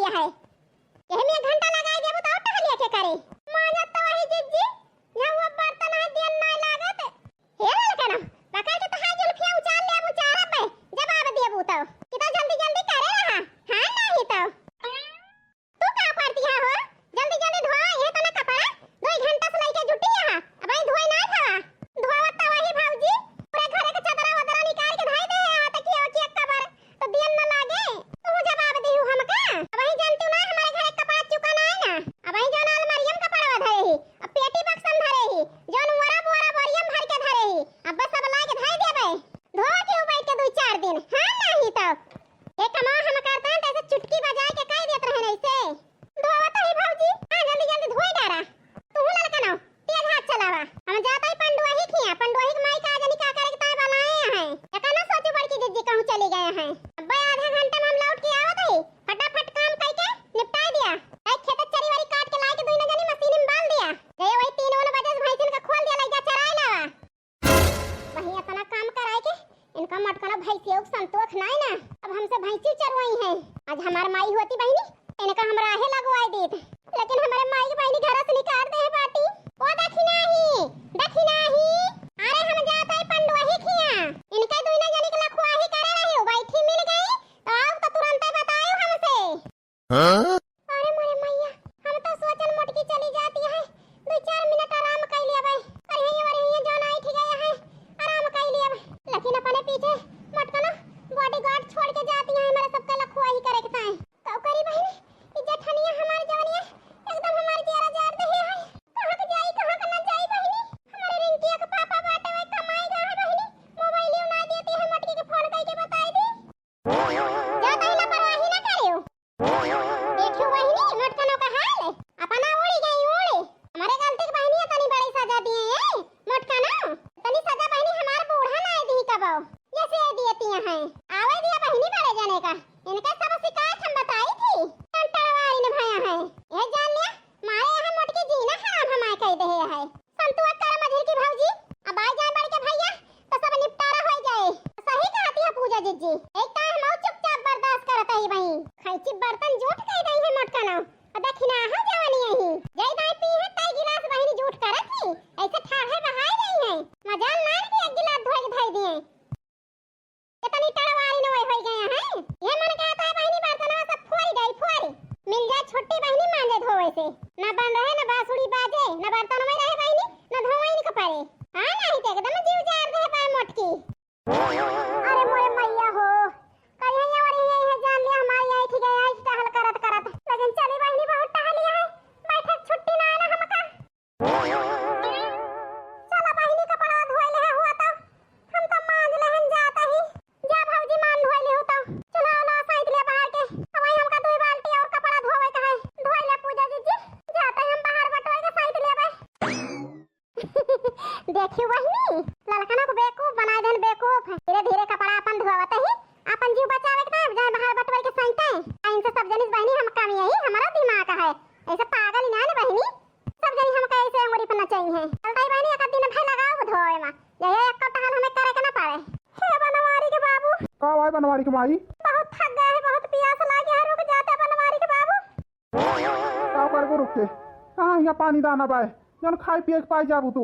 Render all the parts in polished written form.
लिया है। यही में घंटा लगाई देबो तो टहलिया के करे माजा तो वही जिज्जी या वो बर्तन है दिन नहीं लागत हे ललकना पकड़ के तो हाथ जुल्फिया उचाल ले अब चारा पे जवाब देबो तो कितना जल्दी जल्दी करे रहा हां नहीं तो तू का पड़ती है हो जल्दी जल्दी धो ये तो ना कपड़ा 2 घंटा से लेके जुटी है अब आई धोई ना था धोवत तो वही भौजी पूरे घरे के चदरा वदरा निकाल के धोई दे है तो कियो की कबर तो दिन न लागे तू जवाब देहु हमका अब वही जानती ना हमारे घरे कपड़ा चुका ना है ना अब वही जान अलमारियम कपड़ा धरे ही अब पेटी बक्सम धरे ही जोन वरा बोरा बोरियम भर के धरे ही अब बस सब लाके धोई देबे धो के बैठ के 2-4 दिन हां नहीं तो ये कमा हम करता है ऐसे चुटकी बजा के कह देत रहे ऐसे धोवत ही भौजी हां जल्दी जल्दी धोई डारा तू ललकनो तेज हाथ चलावा हम जाता ही पंडुआ ही खिया पंडुआ ही माई का जनी का करे के ताय बनाए हैं एकना सोचू बड़की जिज्जी कहूं चली गए हैं अब आधे घंटे में हम लौट के आवत ही फटाफट काम करके निपटा दिया एक खेत चरी वाली काट के लाके दुई न जनी मशीन में डाल दिया गए वही 3 बजे भैंसिन का खोल दिया लइका चराए लावा वही अपना काम कराए के इनका मटकना भैंसियों को संतोष नहीं ना अब हमसे भैंसी चरवाई है आज हमार माई होती बहनी इनका हम राहे लगवाई देत लेकिन हमारे माई की बहनी घर से निकाल दे है बाटी ओ देखी नहीं अरे हम जाते हैं पंडुआ ही खिया इनका दुई ना जनी के लखवा ही करे रहे हो बैठी मिल गई तो आओ तो तुरंत बताओ हमसे हां अरे मोरे मैया हम तो सोचन मोटकी चली जाती है 2-4 मिनट आराम कर लिया भाई अरे ये जान आई ठीक है आराम कर लिया लेकिन अपने पीछे मटकना बॉडीगार्ड छोड़ के जाती है हमारे सबका लखवा ही करे के ताए कब करी बहन इज्जत ठनिया हमारी जवानिया एकदम हमारी चेहरा जार दे है कहां के जाई कहां के ना जाई बहनी हमारे रिंकिया के पापा बाटे वे कमाई जा है बहनी मोबाइल ही ना देती है मटकी के फोन करके बताई दी ज्यादा ही लापरवाही ना करियो देखियो बहनी मटकनों का हाल अपना उड़ी गई उड़ी हमारे गलती की बहनी तनी बड़ी सजा दिए है मटकना तनी सजा बहनी हमार बूढ़ा ना दी कबो जैसे देती हैं आवे दिया बहनी बड़े जाने का इनका सब शिकायत हम बताई थी टंटवारी ने भाया है ये जान लिया मारे यहाँ मोटकी जीना हराम हमारे कह दे है संतुआ कर मझिल की भौजी अब आ जाए बड़ के भैया तो सब निपटारा हो जाए सही कहती है पूजा जीजी एक टाइम हम चुपचाप बर्दाश्त करता ही भाई खैची बर्तन झूठ कह दई है मटकना अब देखना है जवानी यही जय दाई पी है ताई गिलास बहनी झूठ करत थी ऐसे ठाढ़े बहाई गई है मजाल मार के एक गिलास धोए के धई दिए इतनी टड़वारी न हो गया है ये मन कहता है बहनी बर्तनवा सब फोड़ी मिल जाए छोटी बहनी मांजे धोए से ना बन रहे ना बांसुरी बाजे ना बर्तन में रहे बहनी ना धोए नहीं कपड़े हां नहीं तो एकदम जीव जार दे पर मोटकी अरे मोरे मैया हो कहिया और ये जान लिया हमारी आई थी गया टहल करत लेकिन चली बहनी बहुत टहलिया है बैठक छुट्टी ना आना हमका चला बहनी कपड़ा धोए ले हुआ तो हम तो मांज लेहन जाता ही जा भौजी मान धोए ले होता चलो ना साइड ले बाहर के अब हमका 2 बाल्टी और कपड़ा धोवे का है धोए ले पूजा जीजी जाते हम बाहर बटोए के साइड लेबे देखियो बहनी ललकना को बेवकूफ बना देन बेवकूफ धीरे धीरे कपड़ा अपन धोवत ही अपन जीव बचावे के ना जाए बाहर बटोए के साइड है इनसे सब जनिस बहनी हम काम यही हमारा दिमाग है ऐसे पागल ना बहनी सब जनी हम कैसे अंगुरी पना चाहिए चलताई बहनी एक दिन भे लगाओ धोए में यही एक टहल हमें करे के ना पावे हे बनवारी के बाबू का भाई बनवारी के माई बहुत थक गए हैं बहुत प्यास लगी है रुक जाते बनवारी के बाबू का करबो रुक के कहां यहाँ पानी दाना पाए जन खाई पिए के पाई जाबू तू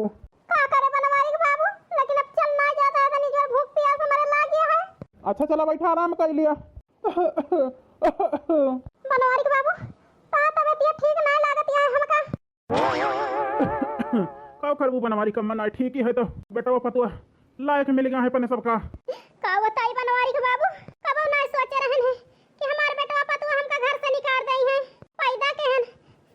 का करे बनवारी के बाबू लेकिन अब चल ना जाता है तनी जो भूख प्यास हमारे लागी है अच्छा चला बैठा आराम कर लिया बनवारी के बाबू तबीयत ये ठीक ना लागत है हमका का करबू बनवारी का मन ठीक ही है तो बेटा पतुआ लायक मिल गया है पने सबका का बताई बनवारी के बाबू कब ना सोचे रहन है कि हमार बेटवा पतुआ हमका घर से निकाल दई है पैदा केहन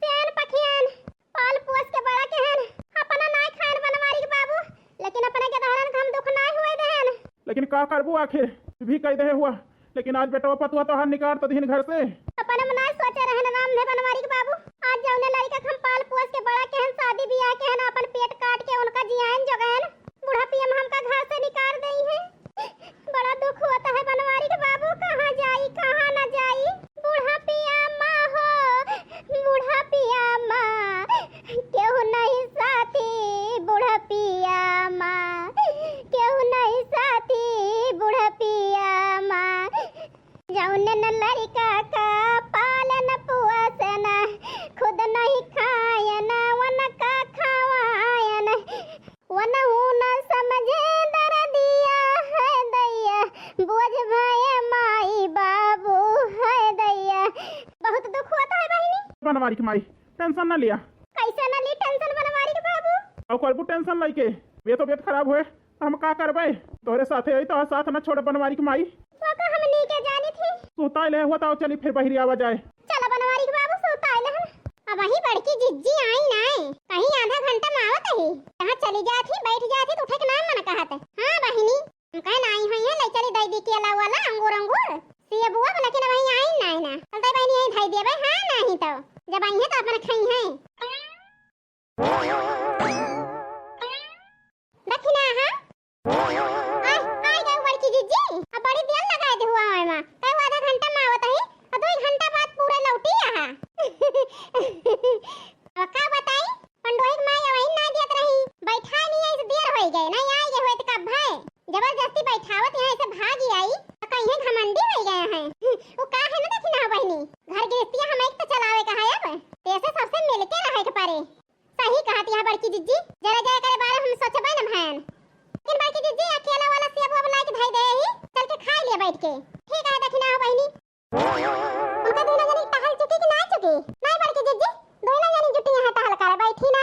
सेन पखियान पाल पोस के बड़ा केहन अपना नाय खान बनवारी के बाबू लेकिन अपने के दहरन हम दुख ना हुए देहन लेकिन का करबू आखिर भी कह दे हुआ लेकिन आज बेटा पतुआ तो हर निकाल तो दिन घर से अपने ना सोचे रहन राम ने बनवारी के बाबू आज जौने लड़का हम पाल पोस के बड़ा केहन शादी बियाह केहन अपन पेट काट के उनका जियान जगहन बूढ़ा पीएम हमका घर से निकाल दई है बड़ा दुख होता है बनवारी के बाबू कहां जाई कहां ना जाई बूढ़ा पियामा हो बूढ़ा पियामा केहू नहीं साथी बूढ़ा पियामा केहू नहीं साथी बूढ़ा पियामा जौने न लड़का का पालन बनवारी की माई टेंशन ना लिया कैसे न ली टेंशन बनवारी के बाबू। और करबू टेंशन लई के वे तो बेत खराब हुए तो हम का करबे तोहरे साथे आई तो साथ न छोड़ बनवारी की माई वो का हम नहीं के जानी थी। सुता ले हुआ तो चली फिर बहिरी आवा जाए। चलो बनवारी के बाबू सोता आइले हम। अब वही बड़की जिज्जी आई ना कहीं आधा घंटा में आवत ही कहां चली जाती बैठ जाती तो उठे के नाम मन कहत। हां बहिनी हम कहे ना आई है ले चली दई दी के अलावा वाला अंगूर अंगूर से बुआ लेकिन वही आई ना चलते बहिनी आई धाई देबे। हां नहीं तो जब आई है तो अपन खाई है दखिना। हां आई गई बड़की जिज्जी अब बड़ी देर लगा दे हुआ है मां कहे आधा घंटा में आवत है और 2 घंटा बाद पूरे लौटी आ। अब का बताई पंडोई मां वही ना देत रही बैठा नहीं आई देर हो गई नहीं आई गए होत कब भाई जबरदस्ती बैठावत यहां से भागी आई तो कहीं घमंडी हो गए हैं। वो का है ना दखिना बहिनी घर गृहस्थी हम एक तो चलावे का है अब तेसे सबसे मिलके रहे के पारे। सही कहत यहां बड़की जिज्जी जरा जाए करे बारे हम सोचबे न भान लेकिन बड़की जिज्जी अकेला वाला सेब वो लाके धाई दे ही चल के खा ले बैठ के। ठीक है दखिना बहिनी उनका दोनों जनी टहल चुकी कि ना चुकी नहीं बड़की जिज्जी दोनों जनी जुटी यहां टहल कर बैठी ना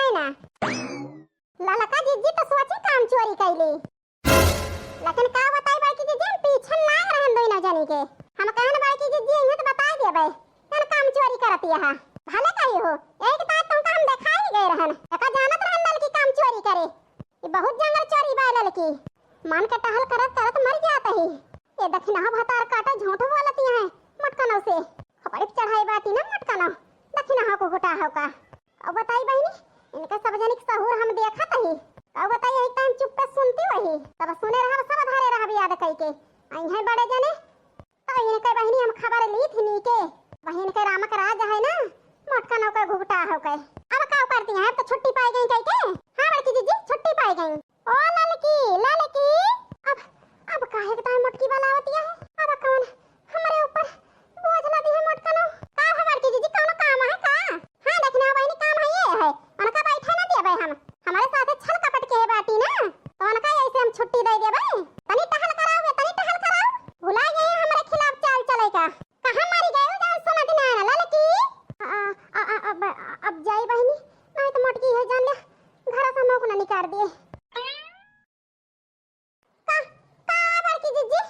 लालका जिज्जी तो सोची काम चोरी कैली लेकिन का बताई बड़की जिज्जी हम पीछे लाग रहन दोनों जनी के हम कहन बड़की जिज्जी यहां तो बता देबे कन काम चोरी करती है भले कही हो एक बात तुमका हम दिखाई गए रहन एका जानत रहन लड़की काम चोरी करे ये बहुत जंगल चोरी बा लड़की मान के टहल करत करत मर जात ही ये दखिना भतार काटा झूठ बोलती है मटकनौ से खपड़ी चढ़ाई बाटी ना मटकनौ दखिना को घुटा हो का। अब बताई बहिनी इनका सब जनिक सहूर हम देखत ही अब बताई एक टाइम चुप पे सुनती वही तब सुने रहा सब धारे रहा याद कई के आई है बड़े जने तो इनके बहिनी हम खबर ली थी नी के वही इनके रामक राज है ना मटकनौ का घुटा हो के। अब का करती है अब तो छुट्टी पाई गई कई के। हां बड़की जीजी छुट्टी पाई गई। ओ ललकी अब काहे के टाइम मटकी बनावती है अब कौन हमारे ऊपर बोझ लदी है मटकनौ का हमार की जीजी कौन काम है का। हां देखना बहिनी काम है ये है उनका बैठा ना देबे हम हमारे साथ छल कपट के बाटी ना तो उनका ऐसे हम छुट्टी दे देबे तनी टहल कराओ भुला गए हमारे खिलाफ चाल चले का कहां मारी गए हो जान सुना दिन ना ललकी अब जाई बहिनी नहीं तो मटकी है जान ले घर से मोक ना निकाल दिए का बड़की जीजी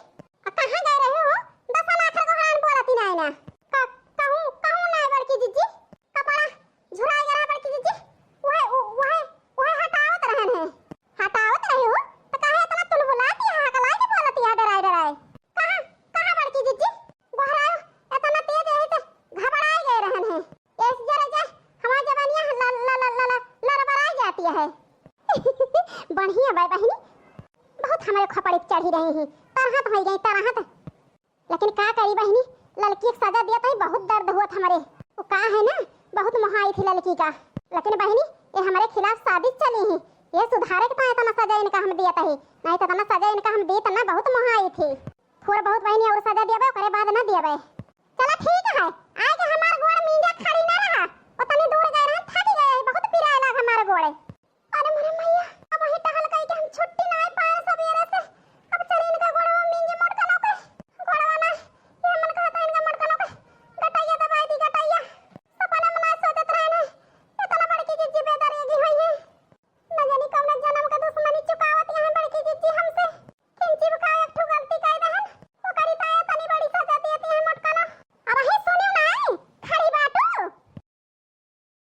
कहां गए रहे हो 10 लाख को हरान बोलती ना ना कहूं ना बड़की जीजी कपड़ा झुराई गया बड़की जीजी वह हटावत रहन है हटावत रहे हो तो काहे इतना तुल बुलाती है हकलाई के बोलती है डराई कहां बड़की जीजी बहरायो इतना तेज है तो घबराए गए रहन है इस जरा हमारी जवानियां लड़बड़ा जाती है। बढ़िया भाई बहिनी बहुत हमारे खपड़ी चढ़ी रही हैं तरहत हो गई तरहत लेकिन का करी बहिनी लड़की की सजा दिया तो बहुत दर्द हुआ हमारे वो का है ना बहुत मोहाई थी लड़की का लेकिन बहिनी ये हमारे खिलाफ साजिश चली है ये सुधारे के इतना सजा इनका हम दिया था नहीं तो इतना सजा इनका हम दी तो ना बहुत मोहाई थी थोड़ा बहुत बहिनी और सजा दिया करे बाद ना दिया चलो ठीक है आए